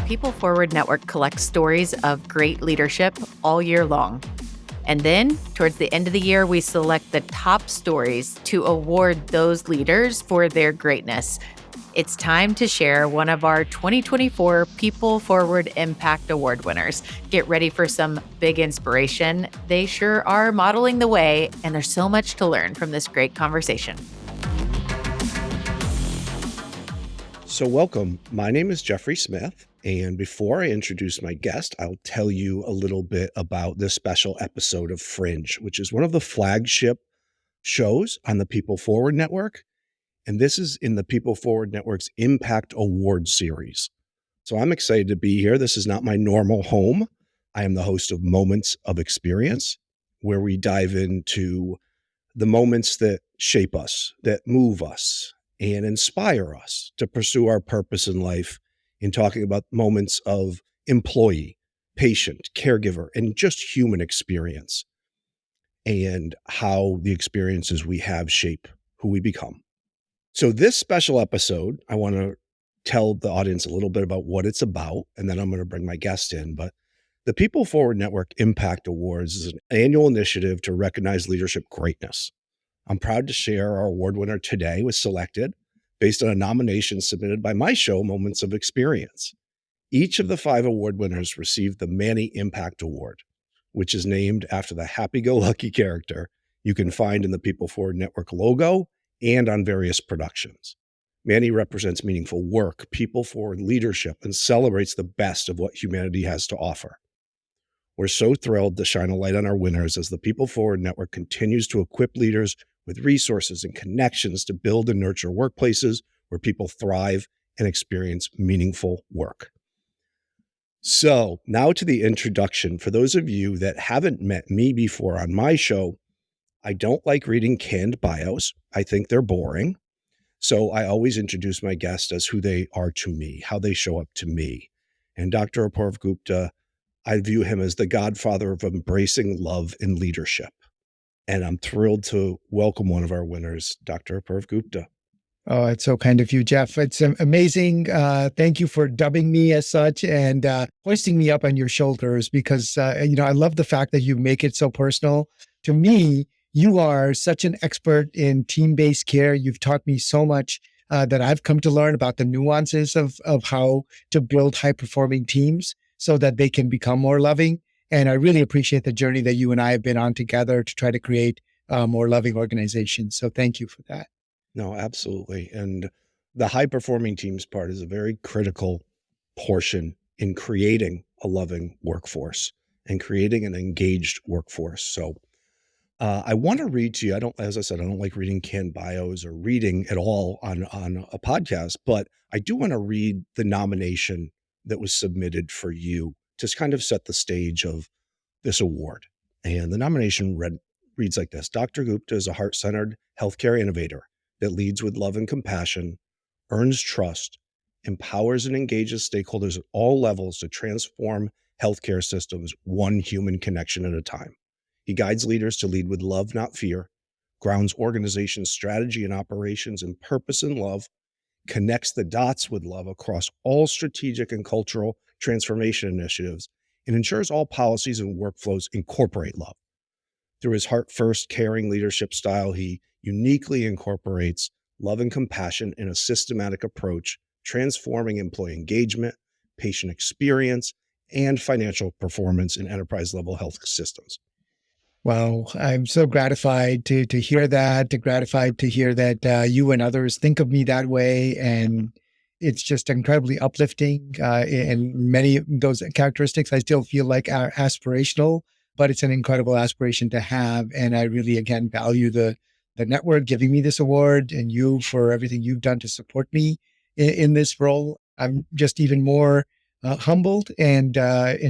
PeopleForward Network collects stories of great leadership all year long. And then, towards the end of the year, we select the top stories to award those leaders for their greatness. It's time to share one of our 2024 PeopleForward Impact Award winners. Get ready for some big inspiration. They sure are modeling the way, and there's so much to learn from this great conversation. So welcome. My name is Geoffrey Smith, and before I introduce my guest, I'll tell you a little bit about this special episode of Fringe, which is one of the flagship shows on the PeopleForward Network, and this is in the PeopleForward Network's Impact Awards series. So I'm excited to be here. This is not my normal home. I am the host of Mo-Ments of Experience, where we dive into the moments that shape us, that move us, and inspire us to pursue our purpose in life in talking about moments of employee, patient, caregiver, and just human experience and how the experiences we have shape who we become. So this special episode, I want to tell the audience a little bit about what it's about, and then I'm going to bring my guest in. But the PeopleForward Network Impact Awards is an annual initiative to recognize leadership greatness. I'm proud to share our award winner today was selected based on a nomination submitted by my show, Mo-Ments of Experience. Each of the 5 award winners received the Manny Impact Award, which is named after the happy-go-lucky character you can find in the PeopleForward Network logo and on various productions. Manny represents meaningful work, people-forward leadership, and celebrates the best of what humanity has to offer. We're so thrilled to shine a light on our winners as the PeopleForward Network continues to equip leaders with resources and connections to build and nurture workplaces where people thrive and experience meaningful work. So now to the introduction. For those of you that haven't met me before on my show, I don't like reading canned bios. I think they're boring. So I always introduce my guests as who they are to me, how they show up to me. And Dr. Apurv Gupta, I view him as the godfather of embracing love in leadership. And I'm thrilled to welcome one of our winners, Dr. Apurv Gupta. Oh, it's so kind of you, Jeff. It's amazing. Thank you for dubbing me as such and hoisting me up on your shoulders because, I love the fact that you make it so personal. To me, you are such an expert in team-based care. You've taught me so much that I've come to learn about the nuances of how to build high-performing teams so that they can become more loving. And I really appreciate the journey that you and I have been on together to try to create more loving organizations. So thank you for that. No, absolutely. And the high-performing teams part is a very critical portion in creating a loving workforce and creating an engaged workforce. So I want to read to you. As I said, I don't like reading canned bios or reading at all on a podcast, but I do want to read the nomination that was submitted for you to kind of set the stage of this award. And the nomination reads like this. Dr. Gupta is a heart-centered healthcare innovator that leads with love and compassion, earns trust, empowers and engages stakeholders at all levels to transform healthcare systems one human connection at a time. He guides leaders to lead with love, not fear, grounds organizations' strategy and operations in purpose and love, connects the dots with love across all strategic and cultural transformation initiatives, and ensures all policies and workflows incorporate love. Through his heart-first, caring leadership style, he uniquely incorporates love and compassion in a systematic approach, transforming employee engagement, patient experience, and financial performance in enterprise-level health systems. Wow, I'm so gratified to hear that, gratified to hear that you and others think of me that way. And it's just incredibly uplifting. And many of those characteristics I still feel like are aspirational, but it's an incredible aspiration to have. And I really, again, value the network giving me this award and you for everything you've done to support me in this role. I'm just even more humbled and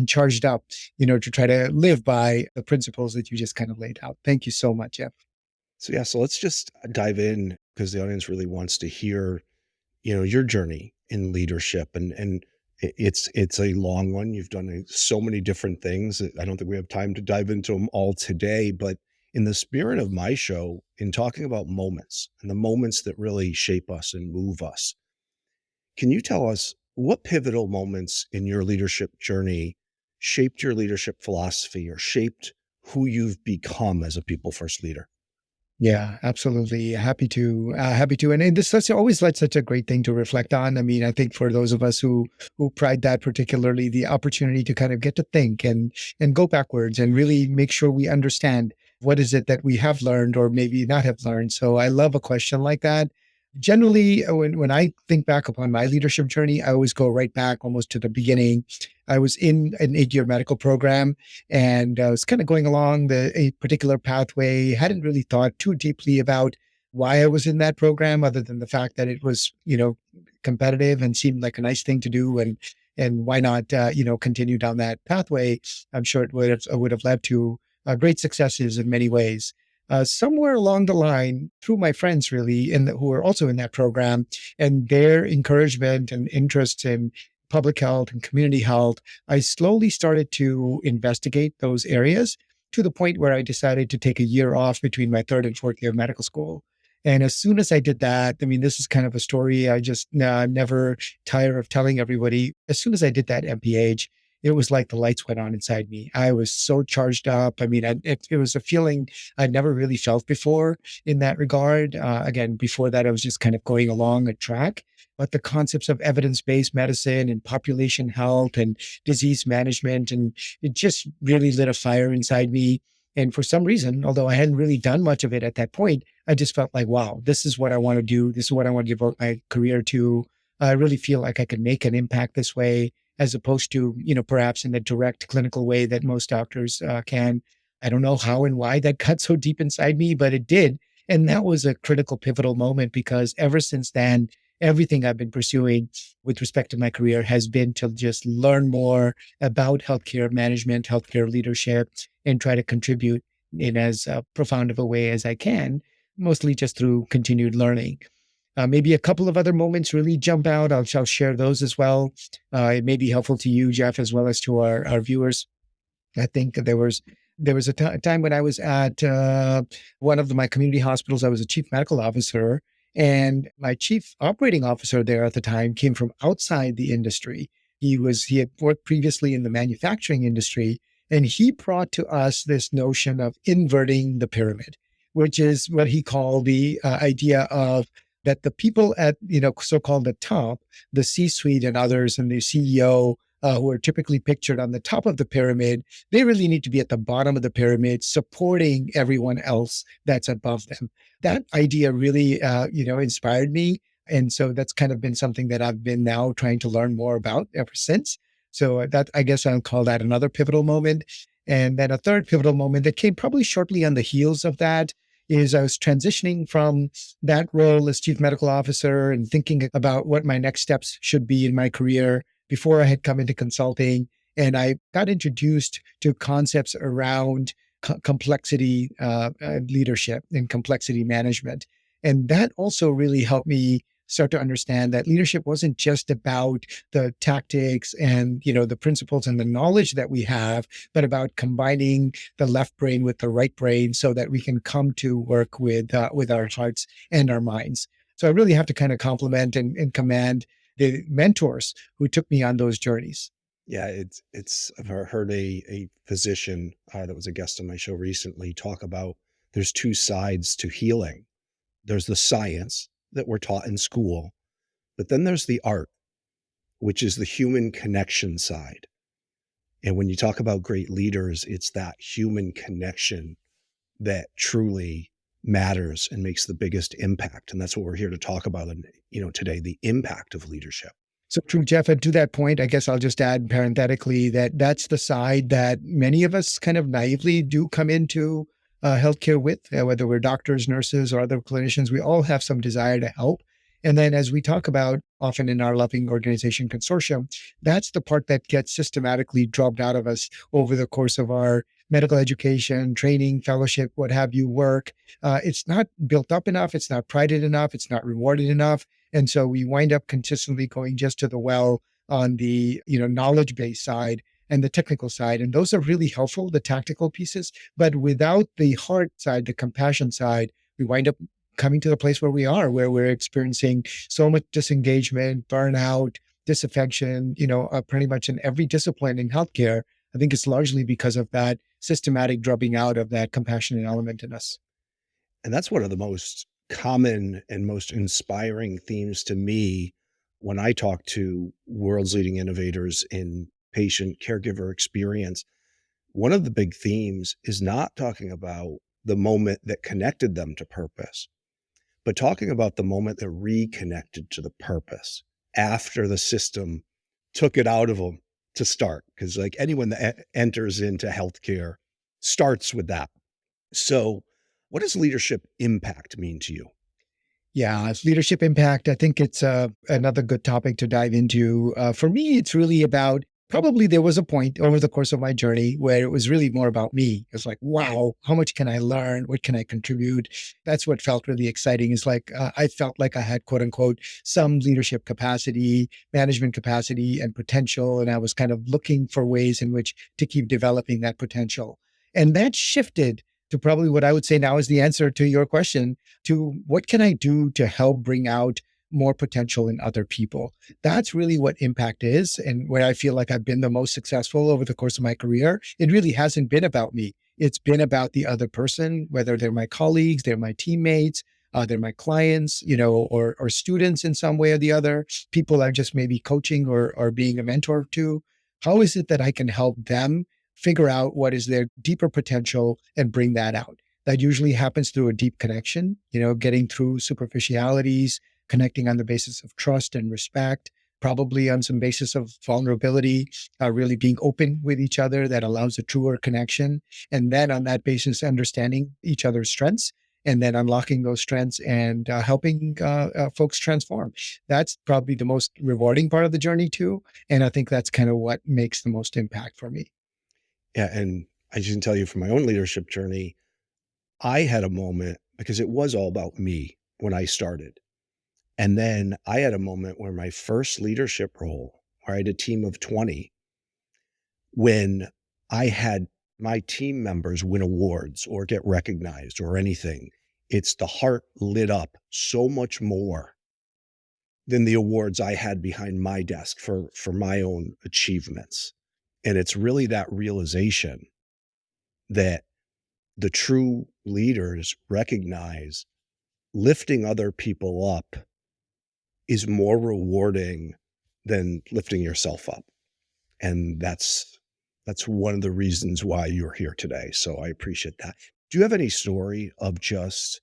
charged up, to try to live by the principles that you just kind of laid out. Thank you so much, Jeff. So let's just dive in because the audience really wants to hear, your journey in leadership, and it's a long one. You've done so many different things. I don't think we have time to dive into them all today, but in the spirit of my show, in talking about moments and the moments that really shape us and move us, can you tell us What pivotal moments in your leadership journey shaped your leadership philosophy or shaped who you've become as a people first leader? Yeah, absolutely. Happy to. And this is always like such a great thing to reflect on. I mean, I think for those of us who pride that particularly, the opportunity to kind of get to think and go backwards and really make sure we understand what is it that we have learned or maybe not have learned. So I love a question like that. Generally, when I think back upon my leadership journey, I always go right back almost to the beginning. I was in an 8-year medical program and I was kind of going along a particular pathway. Hadn't really thought too deeply about why I was in that program, other than the fact that it was, competitive and seemed like a nice thing to do, and why not, continue down that pathway? I'm sure it would have led to great successes in many ways. Somewhere along the line, through my friends really, who were also in that program, and their encouragement and interest in public health and community health, I slowly started to investigate those areas to the point where I decided to take a year off between my third and fourth year of medical school. And as soon as I did that, I mean, this is kind of a story I just never tire of telling everybody. As soon as I did that MPH, it was like the lights went on inside me. I was so charged up. I mean, it was a feeling I'd never really felt before in that regard. Again, before that, I was just kind of going along a track. But the concepts of evidence-based medicine and population health and disease management, and it just really lit a fire inside me. And for some reason, although I hadn't really done much of it at that point, I just felt like, wow, this is what I want to do. This is what I want to devote my career to. I really feel like I could make an impact this way, as opposed to, perhaps in the direct clinical way that most doctors can. I don't know how and why that cut so deep inside me, but it did. And that was a critical, pivotal moment, because ever since then, everything I've been pursuing with respect to my career has been to just learn more about healthcare management, healthcare leadership, and try to contribute in as profound of a way as I can, mostly just through continued learning. Maybe a couple of other moments really jump out. I'll share those as well. It may be helpful to you, Jeff, as well as to our viewers. I think there was a time when I was at one of my community hospitals. I was a chief medical officer, and my chief operating officer there at the time came from outside the industry. He had worked previously in the manufacturing industry, and he brought to us this notion of inverting the pyramid, which is what he called the idea of that the people at, so-called the top, the C-suite and others, and the CEO, who are typically pictured on the top of the pyramid, they really need to be at the bottom of the pyramid, supporting everyone else that's above them. That idea really, inspired me. And so that's kind of been something that I've been now trying to learn more about ever since. So that, I guess I'll call that another pivotal moment. And then a third pivotal moment that came probably shortly on the heels of that is I was transitioning from that role as chief medical officer and thinking about what my next steps should be in my career before I had come into consulting. And I got introduced to concepts around complexity leadership and complexity management. And that also really helped me start to understand that leadership wasn't just about the tactics and, the principles and the knowledge that we have, but about combining the left brain with the right brain so that we can come to work with our hearts and our minds. So I really have to kind of compliment and commend the mentors who took me on those journeys. Yeah, I've heard a physician that was a guest on my show recently talk about there's two sides to healing. There's the science that we're taught in school, but then there's the art, which is the human connection side. And when you talk about great leaders, it's that human connection that truly matters and makes the biggest impact. And that's what we're here to talk about, today, the impact of leadership. So true, Jeff. And to that point, I guess I'll just add parenthetically that that's the side that many of us kind of naively do come into healthcare with, whether we're doctors, nurses, or other clinicians. We all have some desire to help. And then as we talk about often in our Loving Organization Consortium, that's the part that gets systematically dropped out of us over the course of our medical education, training, fellowship, what have you, work. It's not built up enough. It's not prided enough. It's not rewarded enough. And so we wind up consistently going just to the well on the, knowledge-based side and the technical side. And those are really helpful, the tactical pieces. But without the heart side, the compassion side, we wind up coming to the place where we are, where we're experiencing so much disengagement, burnout, disaffection, pretty much in every discipline in healthcare, I think it's largely because of that systematic drubbing out of that compassionate element in us. And that's one of the most common and most inspiring themes to me when I talk to world's leading innovators in patient caregiver experience. One of the big themes is not talking about the moment that connected them to purpose, but talking about the moment that reconnected to the purpose after the system took it out of them to start. Because like anyone that enters into healthcare starts with that. So what does leadership impact mean to you? Yeah, it's leadership impact. I think it's another good topic to dive into. For me, it's really about probably there was a point over the course of my journey where it was really more about me. It's like, wow, how much can I learn? What can I contribute? That's what felt really exciting. Is like I felt like I had, quote unquote, some leadership capacity, management capacity, and potential. And I was kind of looking for ways in which to keep developing that potential. And that shifted to probably what I would say now is the answer to your question, to what can I do to help bring out more potential in other people? That's really what impact is. And where I feel like I've been the most successful over the course of my career, it really hasn't been about me. It's been about the other person, whether they're my colleagues, they're my teammates, they're my clients, or students in some way or the other, people I just maybe coaching or being a mentor to. How is it that I can help them figure out what is their deeper potential and bring that out? That usually happens through a deep connection, getting through superficialities, connecting on the basis of trust and respect, probably on some basis of vulnerability, really being open with each other that allows a truer connection. And then on that basis, understanding each other's strengths and then unlocking those strengths and helping folks transform. That's probably the most rewarding part of the journey too. And I think that's kind of what makes the most impact for me. Yeah. And I can tell you from my own leadership journey, I had a moment because it was all about me when I started. And then I had a moment where my first leadership role, where I had a team of 20, when I had my team members win awards or get recognized or anything, it's the heart lit up so much more than the awards I had behind my desk for my own achievements. And it's really that realization that the true leaders recognize lifting other people up is more rewarding than lifting yourself up. And that's one of the reasons why you're here today. So I appreciate that. Do you have any story of just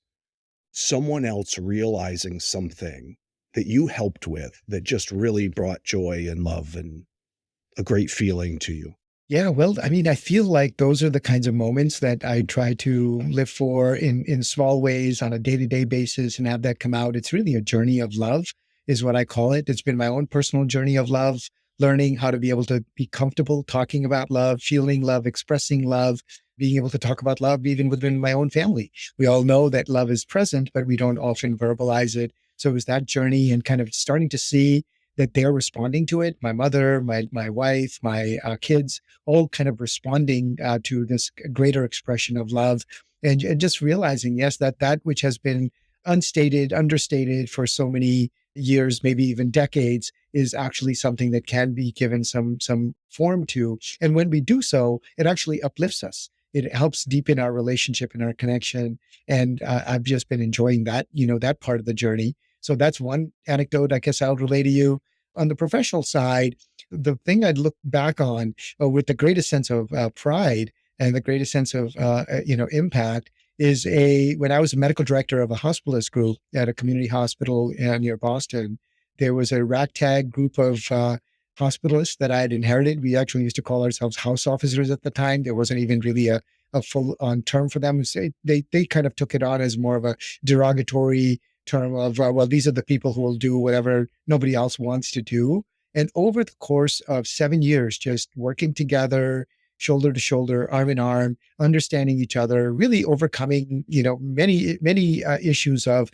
someone else realizing something that you helped with that just really brought joy and love and a great feeling to you? Yeah, well, I mean, I feel like those are the kinds of moments that I try to live for in small ways on a day-to-day basis and have that come out. It's really a journey of love is what I call it. It's been my own personal journey of love, learning how to be able to be comfortable talking about love, feeling love, expressing love, being able to talk about love even within my own family. We all know that love is present, but we don't often verbalize it. So it was that journey and kind of starting to see that they're responding to it. My mother, my wife, my kids, all kind of responding to this greater expression of love, and just realizing, yes, that which has been unstated, understated for so many years, maybe even decades, is actually something that can be given some form to. And when we do so, it actually uplifts us. It helps deepen our relationship and our connection. And I've just been enjoying that, that part of the journey. So that's one anecdote I guess I'll relay to you. On the professional side, the thing I'd look back on with the greatest sense of pride and the greatest sense of impact is when I was a medical director of a hospitalist group at a community hospital near Boston. There was a ragtag group of hospitalists that I had inherited. We actually used to call ourselves house officers at the time. There wasn't even really a full-on term for them. They kind of took it on as more of a derogatory term of, well, these are the people who will do whatever nobody else wants to do. And over the course of 7 years, just working together, shoulder to shoulder, arm in arm, understanding each other, really overcoming, many issues of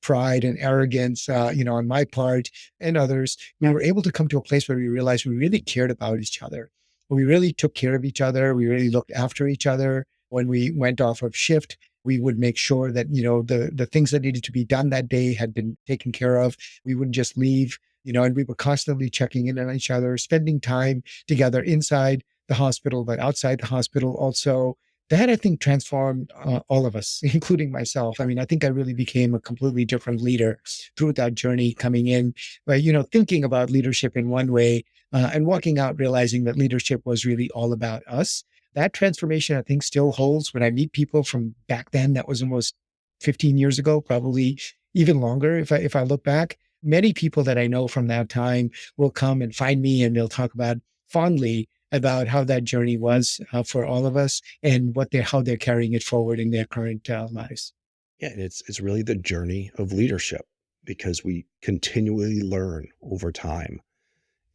pride and arrogance, on my part and others. We were able to come to a place where we realized we really cared about each other. We really took care of each other. We really looked after each other. When we went off of shift, we would make sure that, the things that needed to be done that day had been taken care of. We wouldn't just leave and we were constantly checking in on each other, spending time together inside the hospital, but outside the hospital also. That, I think, transformed all of us, including myself. I mean, I think I really became a completely different leader through that journey coming in, but, thinking about leadership in one way and walking out realizing that leadership was really all about us. That transformation, I think, still holds when I meet people from back then. That was almost 15 years ago, probably even longer. If I look back, many people that I know from that time will come and find me and they'll talk about fondly about how that journey was for all of us and how they're carrying it forward in their current lives. Yeah, and it's really the journey of leadership because we continually learn over time,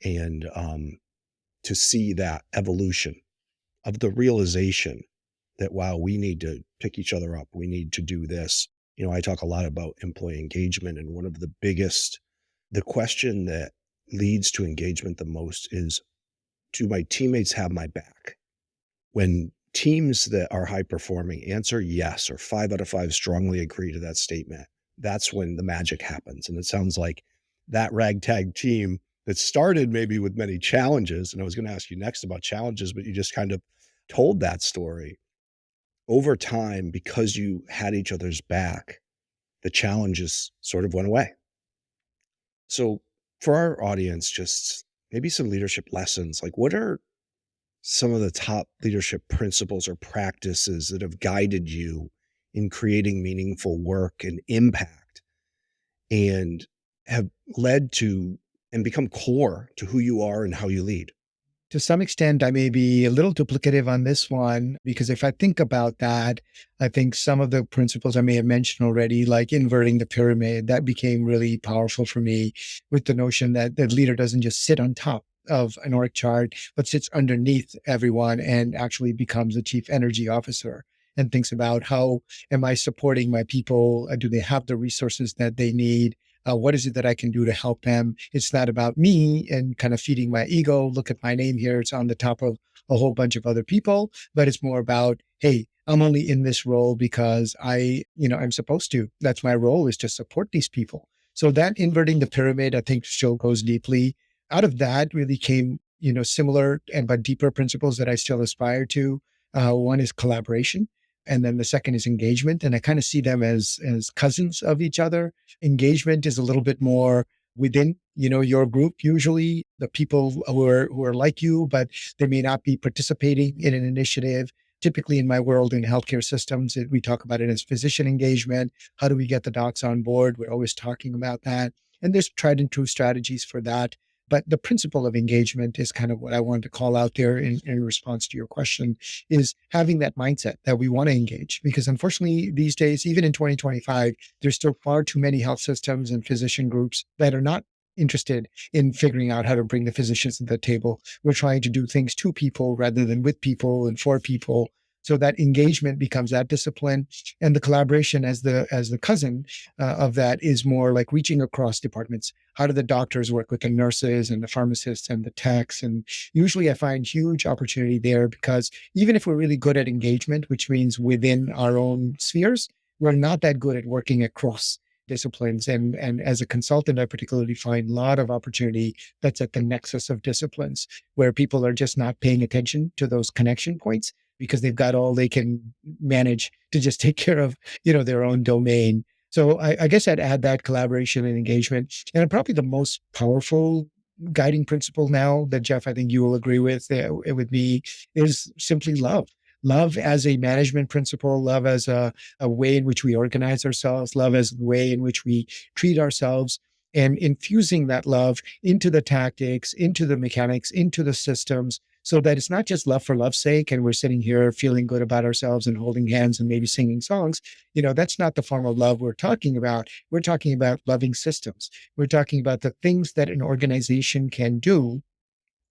and to see that evolution of the realization that, wow, we need to pick each other up. We need to do this. I talk a lot about employee engagement, and one of the question that leads to engagement the most is, do my teammates have my back? When teams that are high performing answer yes, or 5 out of 5 strongly agree to that statement, that's when the magic happens. And it sounds like that ragtag team that started maybe with many challenges, and I was going to ask you next about challenges, but you just kind of told that story. Over time, because you had each other's back, the challenges sort of went away. So for our audience, just maybe some leadership lessons, like what are some of the top leadership principles or practices that have guided you in creating meaningful work and impact and have led to and become core to who you are and how you lead? To some extent, I may be a little duplicative on this one, because if I think about that, I think some of the principles I may have mentioned already, like inverting the pyramid, that became really powerful for me, with the notion that the leader doesn't just sit on top of an org chart, but sits underneath everyone and actually becomes a chief energy officer and thinks about, how am I supporting my people? Do they have the resources that they need? What is it that I can do to help them? It's not about me and kind of feeding my ego. Look at my name here. It's on the top of a whole bunch of other people, but it's more about, hey, I'm only in this role because I'm supposed to. That's my role, is to support these people. So that inverting the pyramid, I think, still goes deeply. Out of that really came, similar but deeper principles that I still aspire to. One is collaboration. And then the second is engagement. And I kind of see them as cousins of each other. Engagement is a little bit more within, your group, usually the people who are like you, but they may not be participating in an initiative. Typically in my world, in healthcare systems, we talk about it as physician engagement. How do we get the docs on board? We're always talking about that. And there's tried and true strategies for that. But the principle of engagement is kind of what I wanted to call out there in response to your question, is having that mindset that we want to engage. Because unfortunately, these days, even in 2025, there's still far too many health systems and physician groups that are not interested in figuring out how to bring the physicians to the table. We're trying to do things to people rather than with people and for people. So that engagement becomes that discipline, and the collaboration as the cousin of that is more like reaching across departments. How do the doctors work with the nurses and the pharmacists and the techs? And usually I find huge opportunity there, because even if we're really good at engagement, which means within our own spheres, we're not that good at working across disciplines. And as a consultant, I particularly find a lot of opportunity that's at the nexus of disciplines, where people are just not paying attention to those connection points, because they've got all they can manage to just take care of, their own domain. So I guess I'd add that collaboration and engagement. And probably the most powerful guiding principle now that, Jeff, I think you will agree with me, is simply love. Love as a management principle, love as a way in which we organize ourselves, love as a way in which we treat ourselves, and infusing that love into the tactics, into the mechanics, into the systems, so that it's not just love for love's sake and we're sitting here feeling good about ourselves and holding hands and maybe singing songs. That's not the form of love we're talking about. We're talking about loving systems. We're talking about the things that an organization can do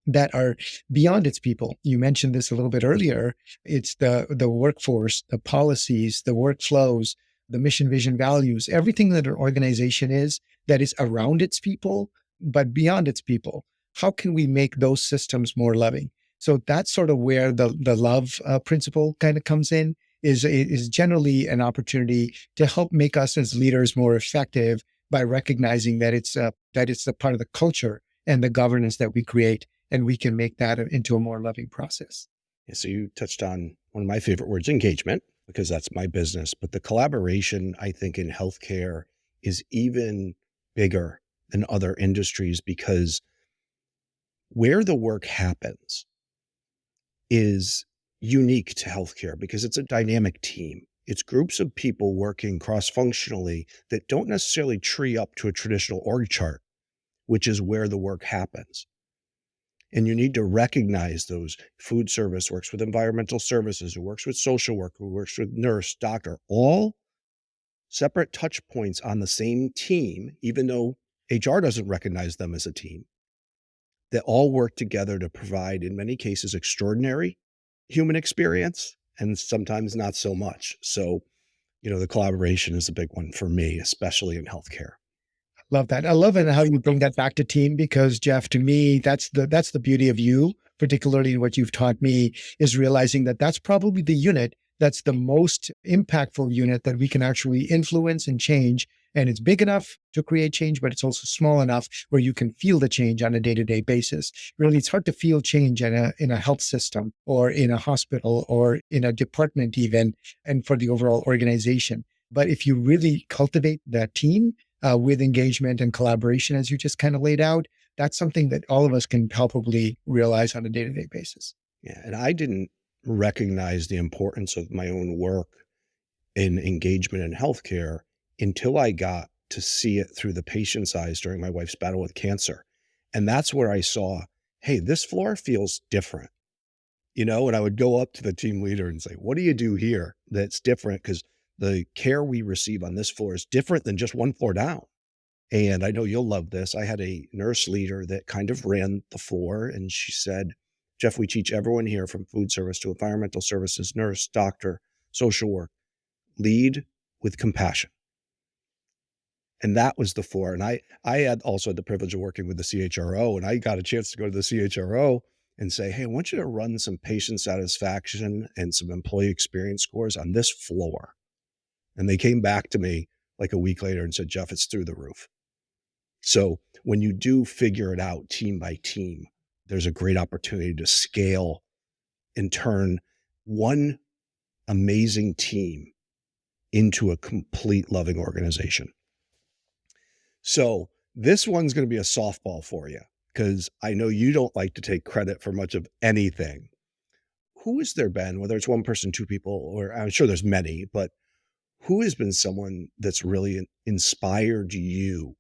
that are beyond its people. You mentioned this a little bit earlier. It's the workforce, the policies, the workflows, the mission, vision, values, everything that an organization is that is around its people, but beyond its people. How can we make those systems more loving? So that's sort of where the love principle kind of comes in, is generally an opportunity to help make us as leaders more effective by recognizing that it's that it's the part of the culture and the governance that we create, and we can make that into a more loving process. Yeah, so you touched on one of my favorite words, engagement, because that's my business. But the collaboration, I think, in healthcare is even bigger than other industries, because where the work happens is unique to healthcare because it's a dynamic team. It's groups of people working cross-functionally that don't necessarily tree up to a traditional org chart, which is where the work happens. And you need to recognize those. Food service works with environmental services, who works with social work, who works with nurse, doctor, all separate touch points on the same team, even though HR doesn't recognize them as a team, that all work together to provide, in many cases, extraordinary human experience, and sometimes not so much. So, the collaboration is a big one for me, especially in healthcare. Love that. I love it how you bring that back to team, because Jeff, to me, that's the beauty of you, particularly in what you've taught me, is realizing that that's probably the unit that's the most impactful unit that we can actually influence and change. And it's big enough to create change, but it's also small enough where you can feel the change on a day-to-day basis. Really, it's hard to feel change in a health system or in a hospital or in a department even, and for the overall organization. But if you really cultivate that team with engagement and collaboration, as you just kind of laid out, that's something that all of us can palpably realize on a day-to-day basis. Yeah, and I didn't recognize the importance of my own work in engagement in healthcare until I got to see it through the patient's eyes during my wife's battle with cancer. And that's where I saw, hey, this floor feels different. And I would go up to the team leader and say, what do you do here that's different? Because the care we receive on this floor is different than just one floor down. And I know you'll love this. I had a nurse leader that kind of ran the floor, and she said, Jeff, we teach everyone here from food service to environmental services, nurse, doctor, social work, lead with compassion. And that was the floor. And I had also had the privilege of working with the CHRO, and I got a chance to go to the CHRO and say, hey, I want you to run some patient satisfaction and some employee experience scores on this floor. And they came back to me like a week later and said, Jeff, it's through the roof. So when you do figure it out team by team, there's a great opportunity to scale and turn one amazing team into a complete loving organization. So this one's going to be a softball for you, because I know you don't like to take credit for much of anything. Who has there been, whether it's one person, two people, or I'm sure there's many, but who has been someone that's really inspired you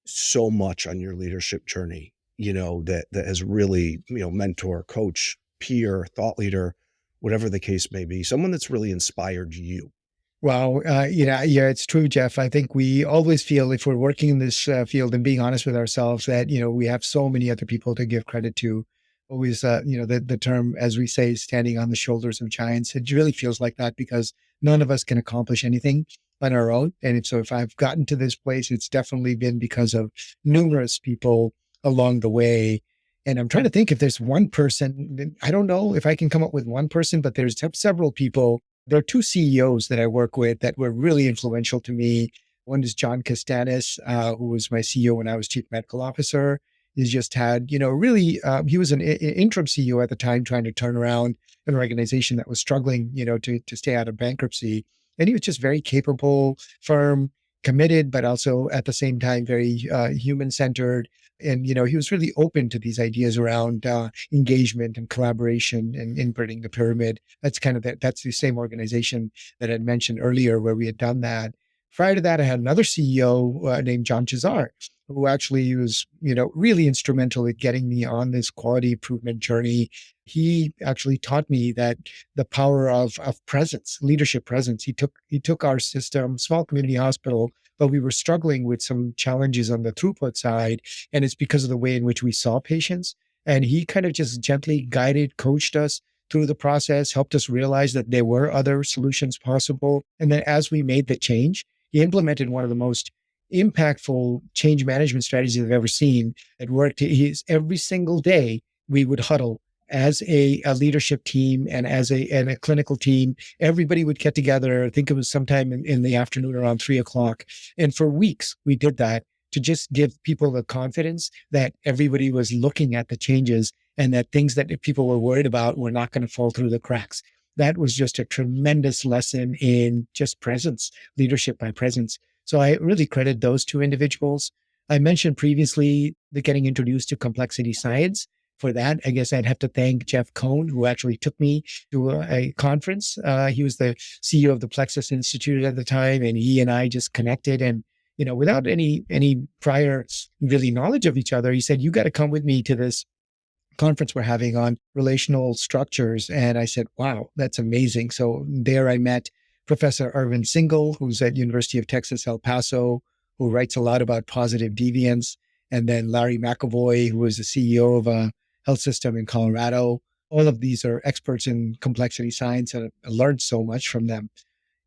so much on your leadership journey, that has really, mentor, coach, peer, thought leader, whatever the case may be, someone that's really inspired you? Well, yeah, it's true, Jeff. I think we always feel, if we're working in this field and being honest with ourselves, that, we have so many other people to give credit to. Always, the term, as we say, standing on the shoulders of giants. It really feels like that, because none of us can accomplish anything on our own. And so if I've gotten to this place, it's definitely been because of numerous people along the way. And I'm trying to think if there's one person. I don't know if I can come up with one person, but there's several people. There are two CEOs that I work with that were really influential to me. One is John Castanis, who was my CEO when I was chief medical officer. He's just had, really, he was an interim CEO at the time, trying to turn around an organization that was struggling, to stay out of bankruptcy. And he was just very capable, firm, committed, but also at the same time, very human-centered. And, he was really open to these ideas around engagement and collaboration and inverting the pyramid. That's that's the same organization that I mentioned earlier where we had done that. Prior to that, I had another CEO named John Chazar, who actually was, really instrumental in getting me on this quality improvement journey. He actually taught me that the power of presence, leadership presence. He took our system, small community hospital, but we were struggling with some challenges on the throughput side. And it's because of the way in which we saw patients. And he kind of just gently guided, coached us through the process, helped us realize that there were other solutions possible. And then as we made the change, he implemented one of the most impactful change management strategies I've ever seen. It worked. Every single day we would huddle as a leadership team and as a clinical team. Everybody would get together. I think it was sometime in the afternoon around 3:00. And for weeks we did that to just give people the confidence that everybody was looking at the changes and that things that people were worried about were not going to fall through the cracks. That was just a tremendous lesson in just presence, leadership by presence. So I really credit those two individuals. I mentioned previously the getting introduced to complexity science. For that, I guess I'd have to thank Jeff Cohn, who actually took me to a conference. He was the CEO of the Plexus Institute at the time, and he and I just connected. And without any prior really knowledge of each other, he said, "You got to come with me to this conference we're having on relational structures." And I said, "Wow, that's amazing." So there I met Professor Irvin Singal, who's at University of Texas, El Paso, who writes a lot about positive deviance. And then Larry McAvoy, who was the CEO of a health system in Colorado. All of these are experts in complexity science, and I learned so much from them.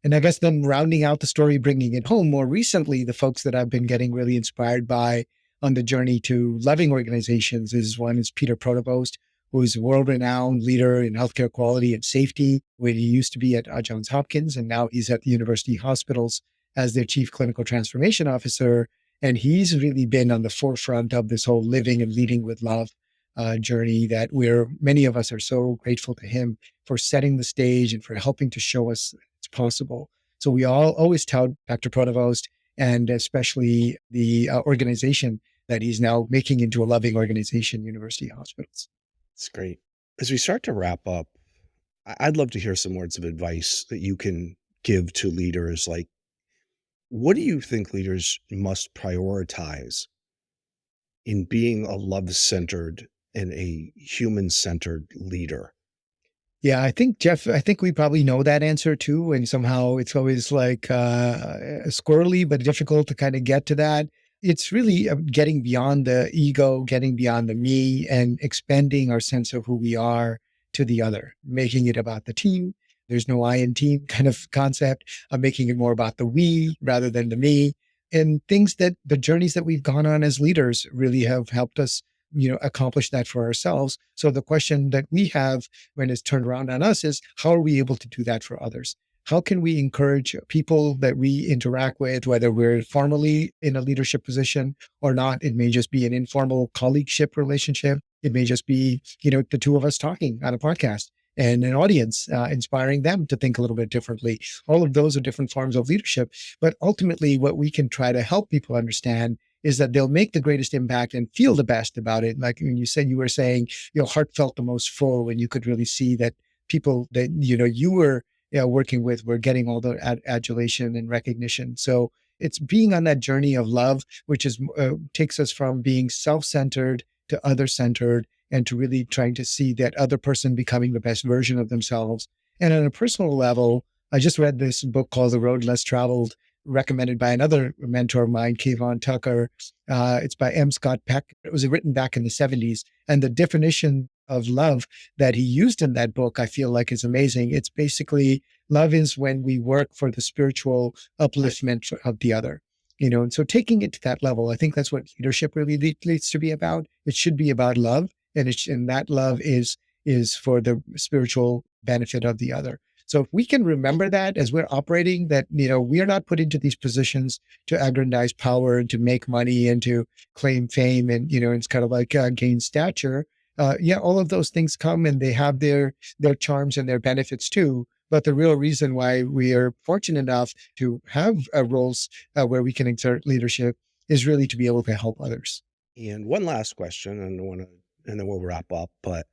And I guess then rounding out the story, bringing it home, more recently, the folks that I've been getting really inspired by on the journey to loving organizations is Peter Protovost, who is a world-renowned leader in healthcare quality and safety, where he used to be at Johns Hopkins, and now he's at the university hospitals as their chief clinical transformation officer. And he's really been on the forefront of this whole living and leading with love journey that many of us are so grateful to him for setting the stage and for helping to show us it's possible. So we all always tout Dr. Protovost, and especially the organization that he's now making into a loving organization, University Hospitals. That's great. As we start to wrap up, I'd love to hear some words of advice that you can give to leaders. Like, what do you think leaders must prioritize in being a love-centered and a human-centered leader? Yeah, I think, Jeff, we probably know that answer too. And somehow it's always like squirrely, but difficult to kind of get to that. It's really getting beyond the ego, getting beyond the me, and expanding our sense of who we are to the other, making it about the team. There's no I in team kind of concept of making it more about the we rather than the me. And things that the journeys that we've gone on as leaders really have helped us accomplish that for ourselves. So the question that we have when it's turned around on us is, how are we able to do that for others? How can we encourage people that we interact with, whether we're formally in a leadership position or not? It may just be an informal colleagueship relationship. It may just be, the two of us talking on a podcast and an audience, inspiring them to think a little bit differently. All of those are different forms of leadership. But ultimately, what we can try to help people understand is that they'll make the greatest impact and feel the best about it. Like when you were saying, your heart felt the most full when you could really see that people that, you were working with were getting all the adulation and recognition. So it's being on that journey of love, which is takes us from being self-centered to other-centered, and to really trying to see that other person becoming the best version of themselves. And on a personal level, I just read this book called The Road Less Traveled, recommended by another mentor of mine, Kayvon Tucker. It's by M. Scott Peck. It was written back in the 70s. And the definition of love that he used in that book, I feel like, is amazing. It's basically, love is when we work for the spiritual upliftment of the other. And so taking it to that level, I think that's what leadership really needs to be about. It should be about love. And that love is for the spiritual benefit of the other. So if we can remember that as we're operating, that, we are not put into these positions to aggrandize power and to make money and to claim fame and, it's kind of like gain stature. All of those things come and they have their charms and their benefits too. But the real reason why we are fortunate enough to have roles where we can exert leadership is really to be able to help others. And one last question, and then we'll wrap up. But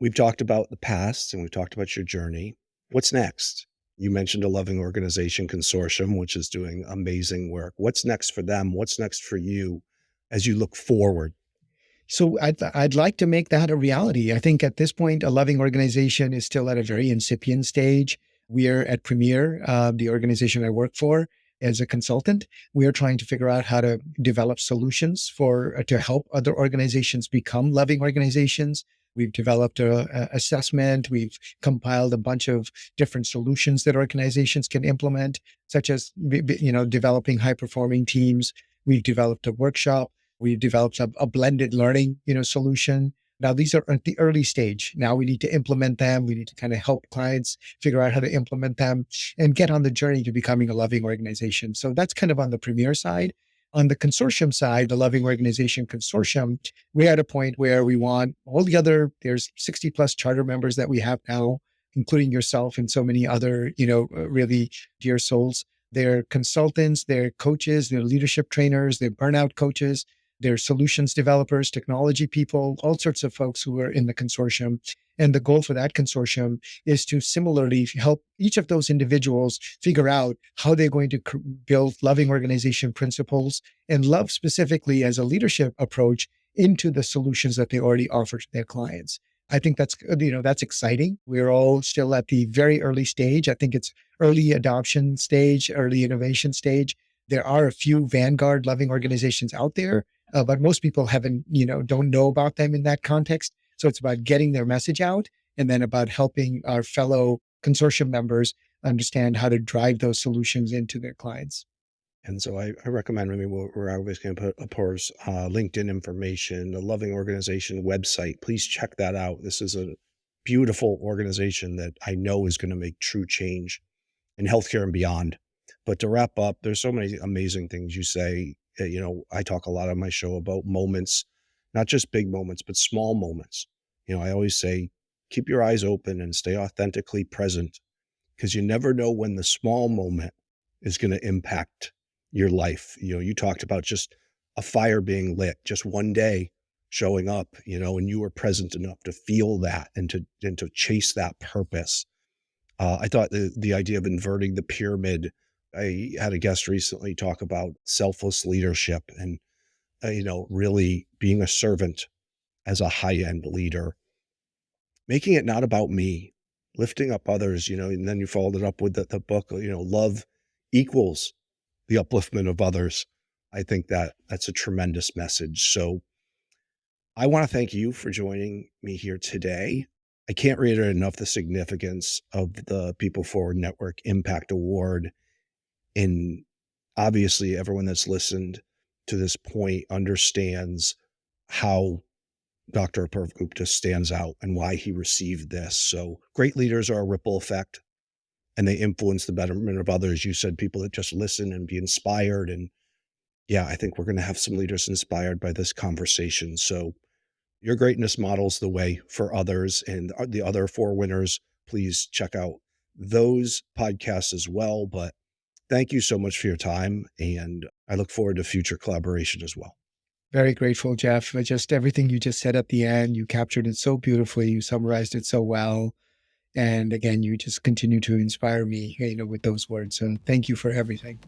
we've talked about the past and we've talked about your journey. What's next? You mentioned a loving organization consortium, which is doing amazing work. What's next for them? What's next for you as you look forward? So I'd like to make that a reality. I think at this point, a loving organization is still at a very incipient stage. We are at Premier, the organization I work for, as a consultant. We are trying to figure out how to develop solutions to help other organizations become loving organizations. We've developed an assessment. We've compiled a bunch of different solutions that organizations can implement, such as developing high-performing teams. We've developed a workshop. We've developed a blended learning solution. Now, these are at the early stage. Now we need to implement them. We need to kind of help clients figure out how to implement them and get on the journey to becoming a loving organization. So that's kind of on the Premier side. On the consortium side, the Loving Organization Consortium, we're at a point where we want all the other, there's 60 plus charter members that we have now, including yourself and so many other, really dear souls. They're consultants, they're coaches, they're leadership trainers, they're burnout coaches, they're solutions developers, technology people, all sorts of folks who are in the consortium. And the goal for that consortium is to similarly help each of those individuals figure out how they're going to build loving organization principles and love specifically as a leadership approach into the solutions that they already offer to their clients. I think that's exciting. We're all still at the very early stage. I think it's early adoption stage, early innovation stage. There are a few vanguard loving organizations out there, but most people don't know about them in that context. So it's about getting their message out and then about helping our fellow consortium members understand how to drive those solutions into their clients. And so I recommend, we're always going to put Apurv's LinkedIn information, the Loving Organization website. Please check that out. This is a beautiful organization that I know is going to make true change in healthcare and beyond. But to wrap up, there's so many amazing things you say. I talk a lot on my show about moments, not just big moments, but small moments. I always say, keep your eyes open and stay authentically present, because you never know when the small moment is going to impact your life. You talked about just a fire being lit, just one day showing up, and you were present enough to feel that and to chase that purpose. I thought the idea of inverting the pyramid, I had a guest recently talk about selfless leadership and, really being a servant as a high-end leader, making it not about me, lifting up others, and then you followed it up with the book, love equals the upliftment of others. I think that's a tremendous message. So I want to thank you for joining me here today. I can't reiterate enough the significance of the PeopleForward Network Impact Award. And obviously everyone that's listened to this point understands how Dr. Apurv Gupta stands out and why he received this. So great leaders are a ripple effect, and they influence the betterment of others. You said people that just listen and be inspired. And yeah, I think we're going to have some leaders inspired by this conversation. So your greatness models the way for others, and the other 4 winners, please check out those podcasts as well. But thank you so much for your time, and I look forward to future collaboration as well. Very grateful, Jeff. Just everything you just said at the end, you captured it so beautifully. You summarized it so well. And again, you just continue to inspire me, with those words. So thank you for everything.